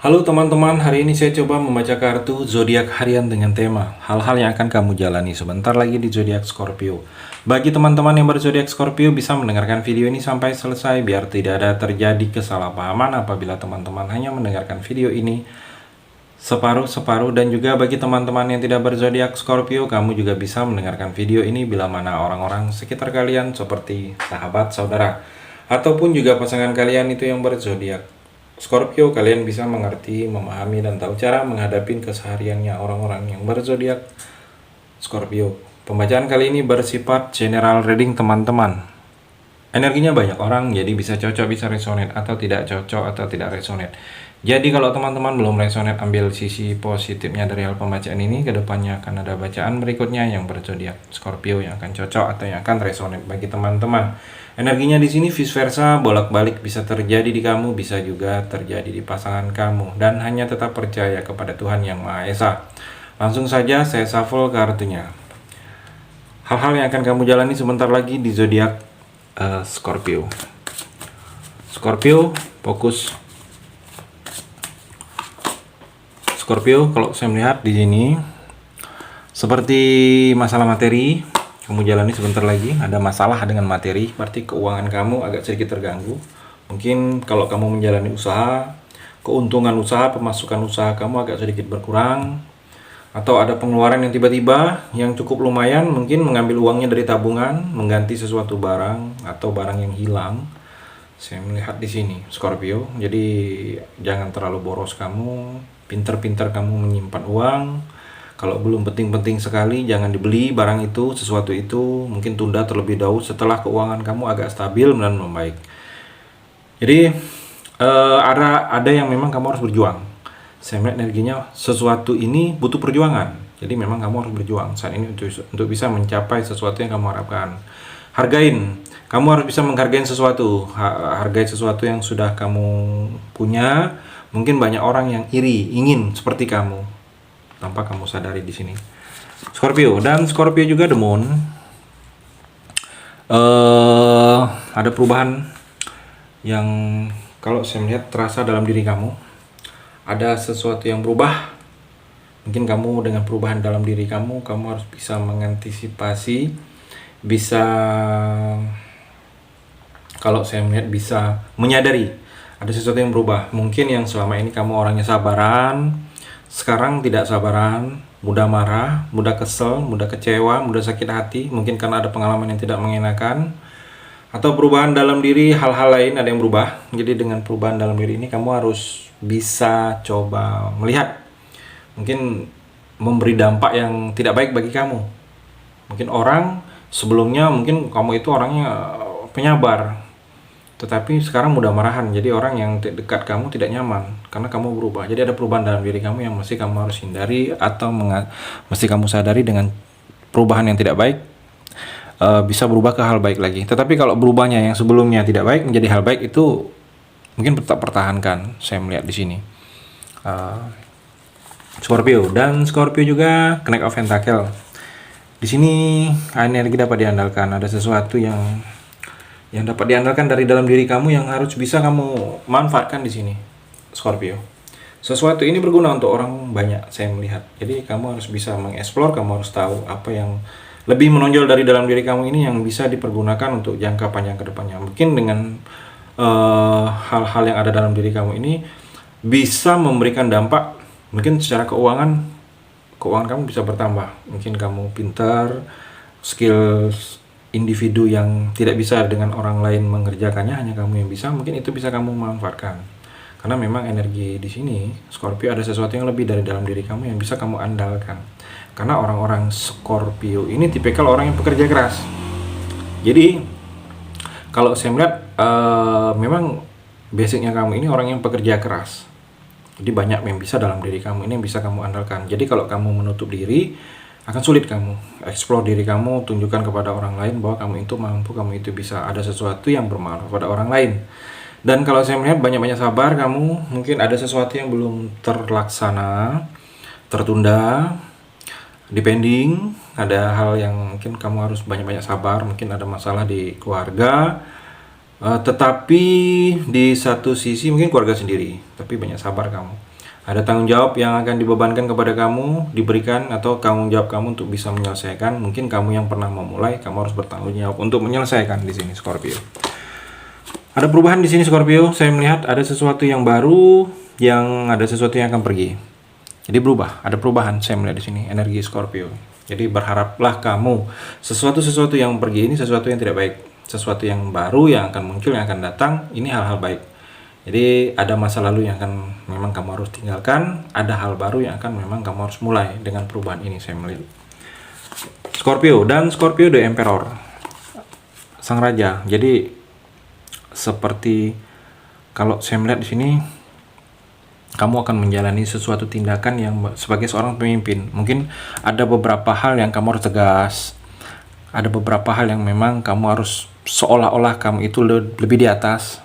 Halo teman-teman, hari ini saya coba membaca kartu zodiak harian dengan tema hal-hal yang akan kamu jalani sebentar lagi di zodiak Scorpio. Bagi teman-teman yang berzodiak Scorpio bisa mendengarkan video ini sampai selesai biar tidak ada terjadi kesalahpahaman apabila teman-teman hanya mendengarkan video ini separuh-separuh, dan juga bagi teman-teman yang tidak berzodiak Scorpio, kamu juga bisa mendengarkan video ini bila mana orang-orang sekitar kalian seperti sahabat, saudara, ataupun juga pasangan kalian itu yang berzodiak Scorpio, kalian bisa mengerti, memahami, dan tahu cara menghadapi kesehariannya orang-orang yang berzodiak Scorpio. Pembacaan kali ini bersifat general reading teman-teman. Energinya banyak orang, jadi bisa cocok, bisa resonate, atau tidak cocok, atau tidak resonate. Jadi kalau teman-teman belum resonate, ambil sisi positifnya dari hal pembacaan ini. Kedepannya akan ada bacaan berikutnya yang berzodiak Scorpio yang akan cocok atau yang akan resonate bagi teman-teman. Energinya di sini vice versa, bolak-balik, bisa terjadi di kamu, bisa juga terjadi di pasangan kamu. Dan hanya tetap percaya kepada Tuhan Yang Maha Esa. Langsung saja saya shuffle kartunya. Hal-hal yang akan kamu jalani sebentar lagi di zodiak Scorpio. Scorpio, fokus. Scorpio, kalau saya melihat di sini seperti masalah materi kamu jalani sebentar lagi. Ada masalah dengan materi, berarti keuangan kamu agak sedikit terganggu. Mungkin kalau kamu menjalani usaha, keuntungan usaha, pemasukan usaha kamu agak sedikit berkurang, atau ada pengeluaran yang tiba-tiba yang cukup lumayan, mungkin mengambil uangnya dari tabungan, mengganti sesuatu barang atau barang yang hilang. Saya melihat di sini Scorpio. Jadi jangan terlalu boros kamu, pintar-pintar kamu menyimpan uang. Kalau belum penting-penting sekali, jangan dibeli barang itu, sesuatu itu. Mungkin tunda terlebih dahulu setelah keuangan kamu agak stabil dan membaik. Jadi ada yang memang kamu harus berjuang. Saya melihat energinya sesuatu ini butuh perjuangan. Jadi memang kamu harus berjuang saat ini untuk bisa mencapai sesuatu yang kamu harapkan. Hargain. Kamu harus bisa menghargai sesuatu. Hargai sesuatu yang sudah kamu punya. Mungkin banyak orang yang iri, ingin seperti kamu, tanpa kamu sadari di sini. Scorpio, dan Scorpio juga the moon. Ada perubahan yang kalau saya melihat terasa dalam diri kamu. Ada sesuatu yang berubah. Mungkin kamu dengan perubahan dalam diri kamu harus bisa mengantisipasi, bisa, kalau saya melihat bisa menyadari ada sesuatu yang berubah. Mungkin yang selama ini kamu orangnya sabaran, sekarang tidak sabaran, mudah marah, mudah kesel, mudah kecewa, mudah sakit hati. Mungkin karena ada pengalaman yang tidak mengenakan, atau perubahan dalam diri, hal-hal lain ada yang berubah. Jadi dengan perubahan dalam diri ini kamu harus bisa coba melihat, mungkin memberi dampak yang tidak baik bagi kamu. Mungkin orang sebelumnya, mungkin kamu itu orangnya penyabar, tetapi sekarang mudah marahan. Jadi orang yang dekat kamu tidak nyaman karena kamu berubah. Jadi ada perubahan dalam diri kamu yang mesti kamu harus hindari, atau mesti kamu sadari dengan perubahan yang tidak baik bisa berubah ke hal baik lagi. Tetapi kalau berubahnya yang sebelumnya tidak baik menjadi hal baik, itu mungkin tetap pertahankan. Saya melihat di sini Scorpio, dan Scorpio juga Knight of Pentacle. Di sini energi dapat diandalkan. Ada sesuatu yang dapat diandalkan dari dalam diri kamu yang harus bisa kamu manfaatkan di sini, Scorpio. Sesuatu ini berguna untuk orang banyak, saya melihat. Jadi kamu harus bisa mengeksplor, kamu harus tahu apa yang lebih menonjol dari dalam diri kamu ini yang bisa dipergunakan untuk jangka panjang ke depannya. Mungkin dengan hal-hal yang ada dalam diri kamu ini bisa memberikan dampak. Mungkin secara keuangan kamu bisa bertambah. Mungkin kamu pintar, skill individu yang tidak bisa dengan orang lain mengerjakannya, hanya kamu yang bisa, mungkin itu bisa kamu manfaatkan. Karena memang energi di sini Scorpio ada sesuatu yang lebih dari dalam diri kamu yang bisa kamu andalkan. Karena orang-orang Scorpio ini tipikal orang yang pekerja keras. Jadi kalau saya melihat memang basicnya kamu ini orang yang pekerja keras. Jadi banyak yang bisa dalam diri kamu ini yang bisa kamu andalkan. Jadi kalau kamu menutup diri, akan sulit kamu explore diri kamu, tunjukkan kepada orang lain bahwa kamu itu mampu, kamu itu bisa, ada sesuatu yang bermanfaat pada orang lain. Dan kalau saya melihat banyak-banyak sabar kamu, mungkin ada sesuatu yang belum terlaksana, tertunda, depending, ada hal yang mungkin kamu harus banyak-banyak sabar. Mungkin ada masalah di keluarga, tetapi di satu sisi mungkin keluarga sendiri, tapi banyak sabar kamu. Ada tanggung jawab yang akan dibebankan kepada kamu, diberikan atau tanggung jawab kamu untuk bisa menyelesaikan. Mungkin kamu yang pernah memulai, kamu harus bertanggung jawab untuk menyelesaikan di sini Scorpio. Ada perubahan di sini Scorpio. Saya melihat ada sesuatu yang baru, ada sesuatu yang akan pergi. Jadi berubah, ada perubahan saya melihat di sini energi Scorpio. Jadi berharaplah kamu sesuatu yang pergi ini sesuatu yang tidak baik, sesuatu yang baru yang akan muncul, yang akan datang, ini hal-hal baik. Jadi ada masa lalu yang akan memang kamu harus tinggalkan, ada hal baru yang akan memang kamu harus mulai dengan perubahan ini saya melihat. Scorpio dan Scorpio the Emperor, Sang Raja. Jadi seperti kalau saya melihat di sini kamu akan menjalani sesuatu tindakan yang sebagai seorang pemimpin. Mungkin ada beberapa hal yang kamu harus tegas. Ada beberapa hal yang memang kamu harus seolah-olah kamu itu lebih di atas.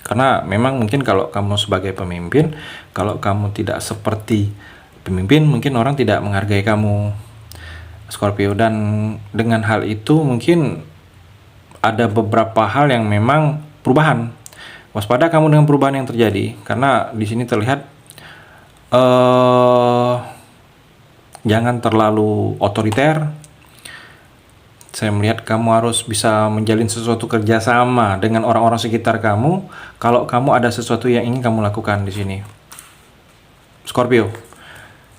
Karena memang mungkin kalau kamu sebagai pemimpin, kalau kamu tidak seperti pemimpin, mungkin orang tidak menghargai kamu, Scorpio. Dan dengan hal itu mungkin ada beberapa hal yang memang perubahan. Waspada kamu dengan perubahan yang terjadi, karena di sini terlihat jangan terlalu otoriter. Saya melihat kamu harus bisa menjalin sesuatu kerjasama dengan orang-orang sekitar kamu. Kalau kamu ada sesuatu yang ingin kamu lakukan di sini, Scorpio.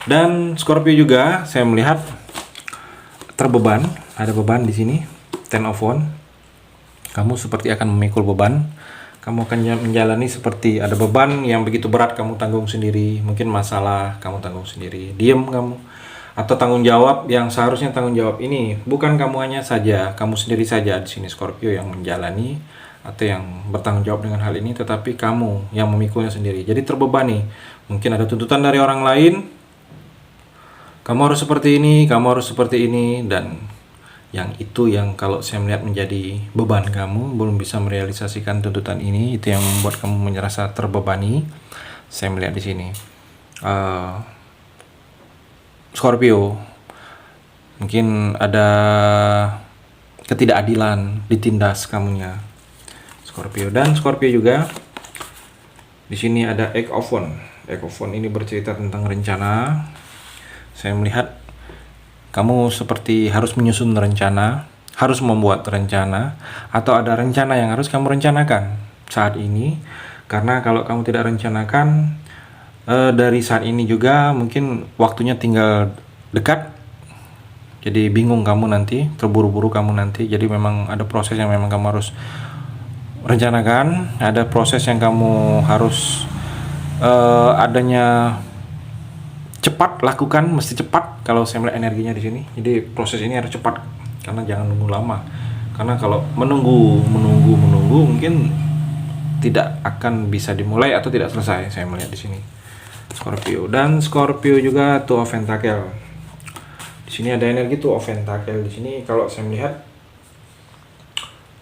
Dan Scorpio juga saya melihat terbeban, ada beban di sini, Ten of Wands. Kamu seperti akan memikul beban. Kamu akan menjalani seperti ada beban yang begitu berat kamu tanggung sendiri. Mungkin masalah kamu tanggung sendiri, diam kamu. Atau tanggung jawab yang seharusnya tanggung jawab ini bukan kamu hanya saja, kamu sendiri saja di sini Scorpio yang menjalani atau yang bertanggung jawab dengan hal ini, tetapi kamu yang memikulnya sendiri. Jadi terbebani. Mungkin ada tuntutan dari orang lain. Kamu harus seperti ini, kamu harus seperti ini, dan yang itu yang kalau saya melihat menjadi beban kamu, belum bisa merealisasikan tuntutan ini, itu yang membuat kamu merasa terbebani. Saya melihat di sini. Scorpio, mungkin ada ketidakadilan ditindas kamunya, Scorpio. Dan Scorpio juga di sini ada Eight of Wands. Eight of Wands ini bercerita tentang rencana. Saya melihat kamu seperti harus menyusun rencana, harus membuat rencana, atau ada rencana yang harus kamu rencanakan saat ini. Karena kalau kamu tidak rencanakan, dari saat ini juga mungkin waktunya tinggal dekat, jadi bingung kamu nanti, terburu-buru kamu nanti. Jadi memang ada proses yang memang kamu harus rencanakan, ada proses yang kamu harus adanya cepat lakukan, mesti cepat kalau saya melihat energinya di sini. Jadi proses ini harus cepat karena jangan nunggu lama. Karena kalau menunggu mungkin tidak akan bisa dimulai atau tidak selesai, saya melihat di sini. Scorpio. Dan Scorpio juga Two of Pentacles. Di sini ada energi Two of Pentacles. Di sini kalau saya melihat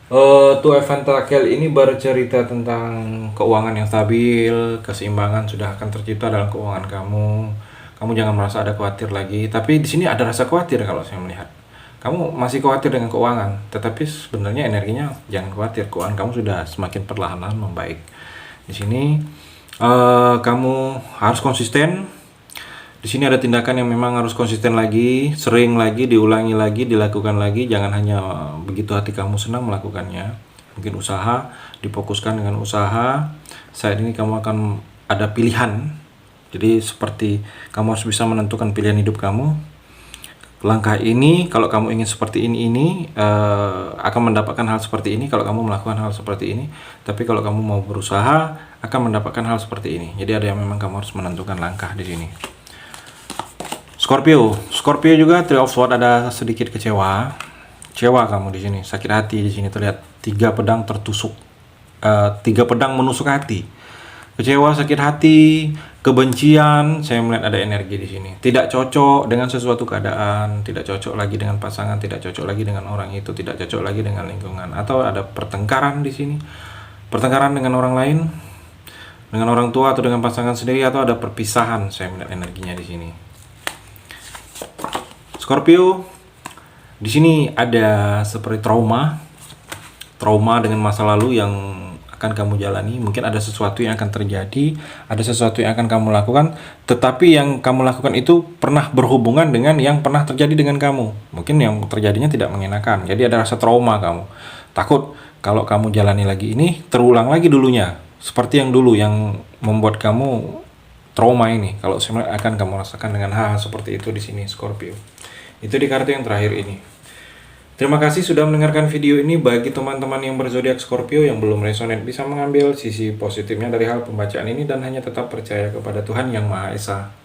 Two of Pentacles ini bercerita tentang keuangan yang stabil, keseimbangan sudah akan tercipta dalam keuangan kamu. Kamu jangan merasa ada khawatir lagi. Tapi di sini ada rasa khawatir kalau saya melihat. Kamu masih khawatir dengan keuangan, tetapi sebenarnya energinya jangan khawatir. Keuangan kamu sudah semakin perlahan-lahan membaik. Di sini kamu harus konsisten. Di sini ada tindakan yang memang harus konsisten lagi, sering lagi, diulangi lagi, dilakukan lagi. Jangan hanya begitu hati kamu senang melakukannya. Mungkin usaha, difokuskan dengan usaha. Saat ini kamu akan ada pilihan. Jadi seperti kamu harus bisa menentukan pilihan hidup kamu. Langkah ini, kalau kamu ingin seperti ini akan mendapatkan hal seperti ini kalau kamu melakukan hal seperti ini. Tapi kalau kamu mau berusaha, akan mendapatkan hal seperti ini. Jadi ada yang memang kamu harus menentukan langkah di sini. Scorpio juga Three of Swords, ada sedikit kecewa kamu di sini, sakit hati di sini terlihat 3 pedang tertusuk, 3 pedang menusuk hati, kecewa, sakit hati, kebencian. Saya melihat ada energi di sini, tidak cocok dengan sesuatu keadaan, tidak cocok lagi dengan pasangan, tidak cocok lagi dengan orang itu, tidak cocok lagi dengan lingkungan, atau ada pertengkaran di sini, pertengkaran dengan orang lain, dengan orang tua atau dengan pasangan sendiri, atau ada perpisahan. Saya melihat energinya di sini. Scorpio, di sini ada seperti trauma dengan masa lalu yang akan kamu jalani, mungkin ada sesuatu yang akan terjadi, ada sesuatu yang akan kamu lakukan, tetapi yang kamu lakukan itu pernah berhubungan dengan yang pernah terjadi dengan kamu. Mungkin yang terjadinya tidak mengenakan, jadi ada rasa trauma kamu. Takut kalau kamu jalani lagi ini, terulang lagi dulunya. Seperti yang dulu yang membuat kamu trauma ini. Kalau sebenarnya akan kamu rasakan dengan hal seperti itu di sini, Scorpio. Itu di kartu yang terakhir ini. Terima kasih sudah mendengarkan video ini. Bagi teman-teman yang berzodiak Scorpio yang belum resonate, bisa mengambil sisi positifnya dari hal pembacaan ini dan hanya tetap percaya kepada Tuhan Yang Maha Esa.